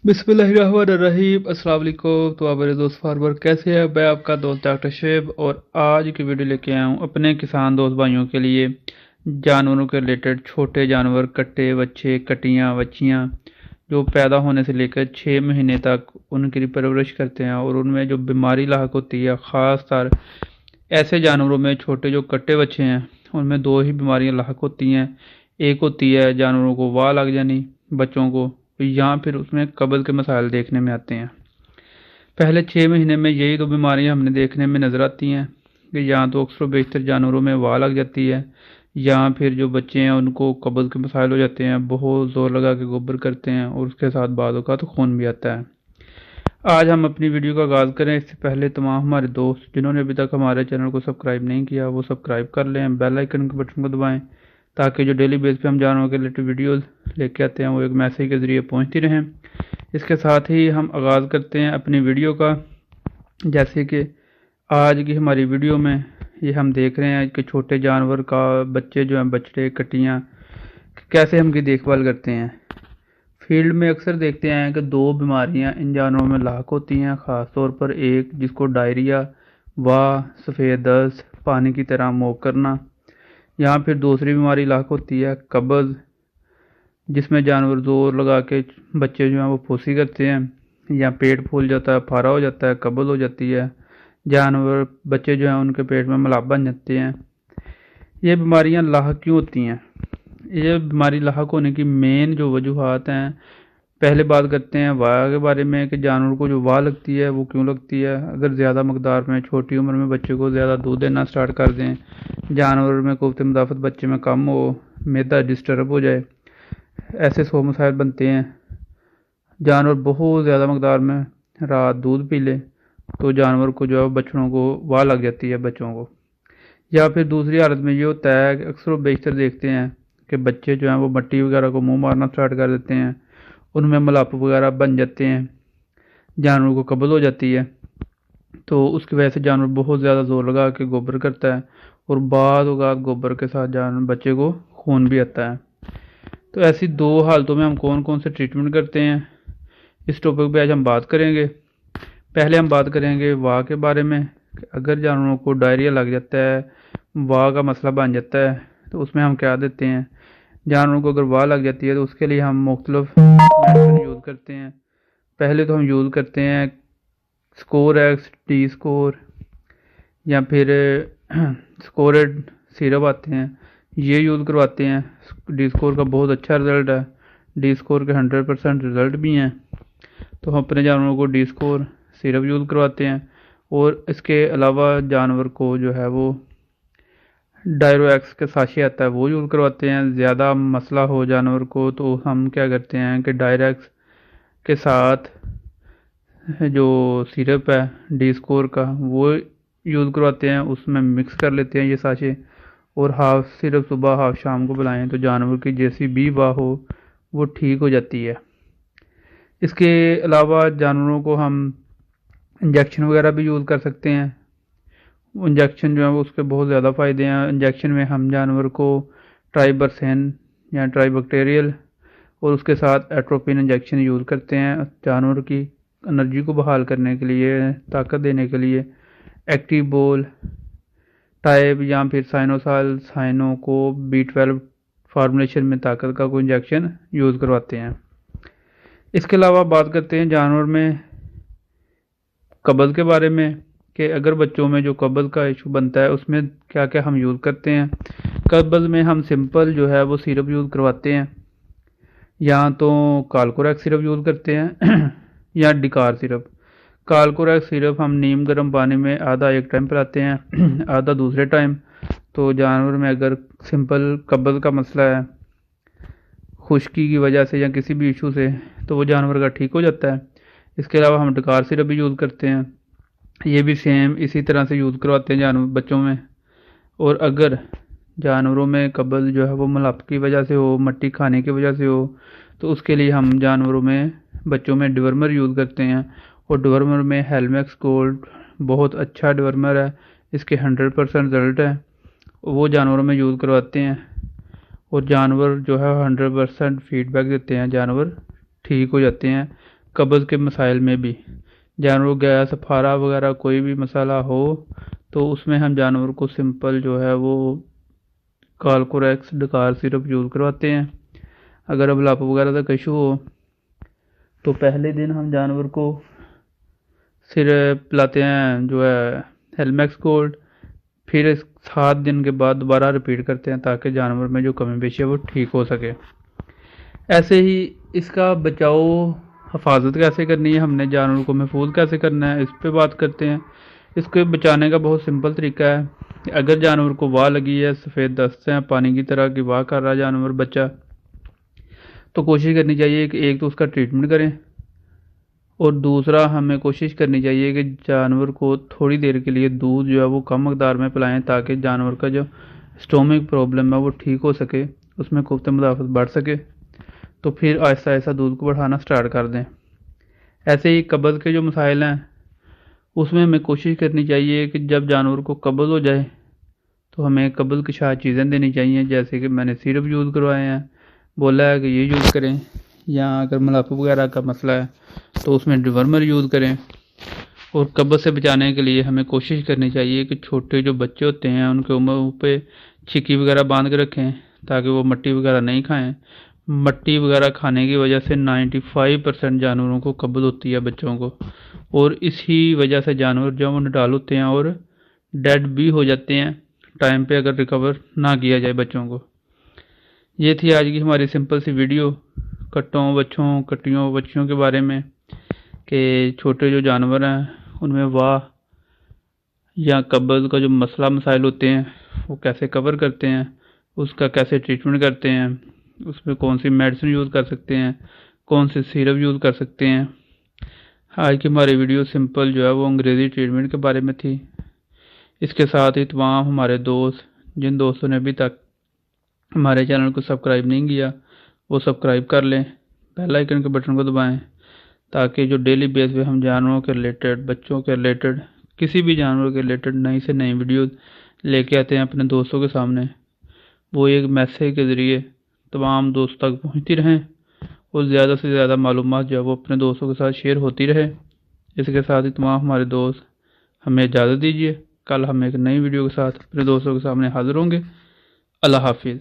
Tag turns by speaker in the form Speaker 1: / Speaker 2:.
Speaker 1: बिस्मिल्लाहिर्रहमानिर्रहीम। अस्सलाम वालेकुम। तो आप मेरे दोस्त फार्मर कैसे हैं? मैं आपका दोस्त डॉक्टर शेब और आज की वीडियो लेके आया हूँ अपने किसान दोस्त भाइयों के लिए जानवरों के रिलेटेड। छोटे जानवर, कट्टे बच्चे, कटियाँ बच्चियाँ जो पैदा होने से लेकर 6 महीने तक उनकी परवरिश करते हैं और उनमें जो बीमारी लाक होती है, ख़ास तर ऐसे जानवरों में छोटे जो कट्टे बच्चे हैं उनमें दो ही बीमारियां लाक होती हैं। एक होती है जानवरों को वाह लग जानी बच्चों को, या फिर उसमें कब्ज़ के मसाइल देखने में आते हैं। पहले 6 महीने में यही दो बीमारियां हमें देखने में नज़र आती हैं कि या तो अक्सर बेशतर जानवरों में वाह लग जाती है या फिर जो बच्चे हैं उनको कब्ज़ के मसाइल हो जाते हैं, बहुत ज़ोर लगा के गोबर करते हैं और उसके साथ बाद का तो खून भी आता है। आज हम अपनी वीडियो का आगाज़ करें इससे पहले तमाम हमारे दोस्त जिन्होंने अभी तक हमारे चैनल को सब्सक्राइब नहीं किया वो सब्सक्राइब कर लें, बेल आइकन के बटन को दबाएं ताकि जो डेली बेस पे हम जानवरों के रिलेटेड वीडियोस लेके आते हैं वो एक मैसेज के ज़रिए पहुंचती रहें। इसके साथ ही हम आगाज़ करते हैं अपनी वीडियो का। जैसे कि आज की हमारी वीडियो में ये हम देख रहे हैं कि छोटे जानवर का बच्चे जो हैं, बछड़े कटियाँ, कैसे हम की देखभाल करते हैं। फील्ड में अक्सर देखते हैं कि दो बीमारियां इन जानवरों में लाक होती हैं, ख़ास तौर पर एक जिसको डायरिया व सफ़ेद दस्त, पानी की तरह मोक करना, यहाँ फिर दूसरी बीमारी लाक होती है कब्ज़, जिसमें जानवर ज़ोर लगा के बच्चे जो हैं वो फूसी करते हैं या पेट फूल जाता है, फारा हो जाता है, कब्ज़ हो जाती है, जानवर बच्चे जो हैं उनके पेट में मलाब बन जाते हैं। ये बीमारियां लाक क्यों होती हैं? ये बीमारी लाक होने की मेन जो वजूहात हैं, पहले बात करते हैं वाह के बारे में कि जानवर को जो वाह लगती है वो क्यों लगती है। अगर ज़्यादा मकदार में छोटी उम्र में बच्चे को ज़्यादा दूध देना स्टार्ट कर दें, जानवर में क़ुव्वत मुदाफ़त बच्चे में कम हो, मैदा डिस्टर्ब हो जाए, ऐसे 100 मसाइल बनते हैं। जानवर बहुत ज़्यादा मकदार में रात दूध पी ले तो जानवर को जो है बछड़ों को वाह लग जाती है बच्चों को। या फिर दूसरी हालत में ये होता है कि अक्सर बेशतर देखते हैं कि बच्चे जो हैं वो मट्टी वगैरह को मुंह मारना स्टार्ट कर देते हैं, उनमें मलाप वगैरह बन जाते हैं, जानवर को कब्ज़ हो जाती है, तो उसकी वजह से जानवर बहुत ज़्यादा ज़ोर लगा के गोबर करता है और बाद औक़ात गोबर के साथ जानवर बच्चे को खून भी आता है। तो ऐसी दो हालतों में हम कौन कौन से ट्रीटमेंट करते हैं, इस टॉपिक पे आज हम बात करेंगे। पहले हम बात करेंगे वाह के बारे में। अगर जानवरों को डायरिया लग जाता है, वाह का मसला बन जाता है, तो उसमें हम क्या देते हैं। जानवरों को अगर वाह लग जाती है तो उसके लिए हम मुख्तलिफ मेडिसिन यूज़ करते हैं। पहले तो हम यूज़ करते हैं स्कोर एक्स, डी स्कोर या फिर स्कोरेड सिरप आते हैं, ये यूज़ करवाते हैं। डी स्कोर का बहुत अच्छा रिज़ल्ट है, डी स्कोर के 100% रिज़ल्ट भी हैं, तो हम अपने जानवरों को डी स्कोर सिरप यूज़ करवाते हैं। और इसके अलावा जानवर को जो है वो डायरोएक्स के साशे आता है वो यूज़ करवाते हैं। ज़्यादा मसला हो जानवर को तो हम क्या करते हैं कि डायरेक्स के साथ जो सिरप है डी स्कोर का वो यूज़ करवाते हैं, उसमें मिक्स कर लेते हैं ये साशे और हाफ सिरप सुबह हाफ शाम को पिलाएं तो जानवर की जैसी भी वाह हो वो ठीक हो जाती है। इसके अलावा जानवरों को हम इंजेक्शन वगैरह भी यूज़ कर सकते हैं। इंजेक्शन जो है वो उसके बहुत ज़्यादा फ़ायदे हैं। इंजेक्शन में हम जानवर को ट्राइबरसेन या ट्राइबैक्टीरियल और उसके साथ एट्रोपिन इंजेक्शन यूज़ करते हैं जानवर की एनर्जी को बहाल करने के लिए, ताकत देने के लिए। एक्टिव बोल टाइप या फिर साइनोसाल साइनो को B12 फार्मूलेशन में ताकत का कोई इंजेक्शन यूज़ करवाते हैं। इसके अलावा बात करते हैं जानवर में कब्ज़ के बारे में कि अगर बच्चों में जो कब्ज़ का इशू बनता है उसमें क्या क्या हम यूज़ करते हैं। कब्ज़ में हम सिंपल जो है वो सिरप यूज़ करवाते हैं, या तो कालकोरेक्स सिरप यूज़ करते हैं या डिकार सिरप। कालकोरेक्स सिरप हम नीम गर्म पानी में आधा एक टाइम पिलाते हैं आधा दूसरे टाइम। तो जानवर में अगर सिंपल कब्ज़ का मसला है खुश्की की वजह से या किसी भी इशू से, तो वो जानवर का ठीक हो जाता है। इसके अलावा हम डिकार सिरप भी यूज़ करते हैं, ये भी सेम इसी तरह से यूज़ करवाते हैं जानवर बच्चों में। और अगर जानवरों में कब्ज़ जो है वो मलाप की वजह से हो, मट्टी खाने की वजह से हो, तो उसके लिए हम जानवरों में बच्चों में डिवर्मर यूज़ करते हैं। और डिवर्मर में हेलमैक्स गोल्ड बहुत अच्छा डिवर्मर है, इसके 100% रिजल्ट है, वो जानवरों में यूज़ करवाते हैं और जानवर जो है 100% फीडबैक देते हैं, जानवर ठीक हो जाते हैं قبض کے مسائل میں بھی جانور گیس پھارا وغیرہ کوئی بھی مسئلہ ہو تو اس میں ہم جانور کو سمپل جو ہے وہ کالکوریکس ڈکار سیرپ یوز کرواتے ہیں۔ اگر اب لاپ وغیرہ کا ایشو ہو تو پہلے دن ہم جانور کو صرف پلاتے ہیں جو ہے ہیلمیکس گولڈ، پھر 7 دن کے بعد دوبارہ ریپیٹ کرتے ہیں تاکہ جانور میں جو کمی بیشی ہے وہ ٹھیک ہو سکے۔ ایسے ہی اس کا بچاؤ حفاظت کیسے کرنی ہے، ہم نے جانور کو محفوظ کیسے کرنا ہے، اس پہ بات کرتے ہیں۔ اس کو بچانے کا بہت سمپل طریقہ ہے۔ اگر جانور کو واہ لگی ہے، سفید دست ہے، پانی کی طرح کی واہ کر رہا جانور بچہ، تو کوشش کرنی چاہیے کہ ایک تو اس کا ٹریٹمنٹ کریں، اور دوسرا ہمیں کوشش کرنی چاہیے کہ جانور کو تھوڑی دیر کے لیے دودھ جو ہے وہ کم مقدار میں پلائیں تاکہ جانور کا جو اسٹومک پرابلم ہے وہ ٹھیک ہو سکے، اس میں قوت مدافعت بڑھ سکے، تو پھر آہستہ آہستہ دودھ کو بڑھانا سٹارٹ کر دیں۔ ایسے ہی قبض کے جو مسائل ہیں اس میں ہمیں کوشش کرنی چاہیے کہ جب جانور کو قبض ہو جائے تو ہمیں قبض کی شاید چیزیں دینی چاہیے، جیسے کہ میں نے سیرپ یوز کروائے ہیں، بولا ہے کہ یہ یوز کریں، یا اگر ملاپا وغیرہ کا مسئلہ ہے تو اس میں ڈیورمر یوز کریں۔ اور قبض سے بچانے کے لیے ہمیں کوشش کرنی چاہیے کہ چھوٹے جو بچے ہوتے ہیں ان کے منہ پہ چھکی وغیرہ باندھ کے رکھیں تاکہ وہ مٹی وغیرہ نہیں کھائیں۔ مٹی وغیرہ کھانے کی وجہ سے 95% جانوروں کو قبض ہوتی ہے بچوں کو، اور اسی وجہ سے جانور جو وہ نڈال ہوتے ہیں اور ڈیڈ بھی ہو جاتے ہیں ٹائم پہ اگر ریکور نہ کیا جائے بچوں کو۔ یہ تھی آج کی ہماری سمپل سی ویڈیو کٹوں بچوں کٹیوں بچیوں کے بارے میں، کہ چھوٹے جو جانور ہیں ان میں واہ یا قبض کا جو مسائل ہوتے ہیں وہ کیسے کور کرتے ہیں، اس کا کیسے ٹریٹمنٹ کرتے ہیں، اس میں کون سی میڈیسن یوز کر سکتے ہیں، کون سی سیرپ یوز کر سکتے ہیں۔ آج کی ہماری ویڈیو سمپل جو ہے وہ انگریزی ٹریٹمنٹ کے بارے میں تھی۔ اس کے ساتھ ہی تمام ہمارے دوست جن دوستوں نے ابھی تک ہمارے چینل کو سبسکرائب نہیں کیا وہ سبسکرائب کر لیں، بیل آئیکن کے بٹن کو دبائیں تاکہ جو ڈیلی بیس پہ ہم جانوروں کے ریلیٹڈ، بچوں کے ریلیٹڈ، کسی بھی جانور کے ریلیٹڈ نئی سے نئی ویڈیو لے کے آتے ہیں اپنے دوستوں کے سامنے، وہ ایک میسیج کے ذریعے تمام دوستوں تک پہنچتی رہیں اور زیادہ سے زیادہ معلومات جو ہے وہ اپنے دوستوں کے ساتھ شیئر ہوتی رہے۔ اس کے ساتھ ہی تمام ہمارے دوست ہمیں اجازت دیجیے، کل ہم ایک نئی ویڈیو کے ساتھ اپنے دوستوں کے سامنے حاضر ہوں گے۔ اللہ حافظ۔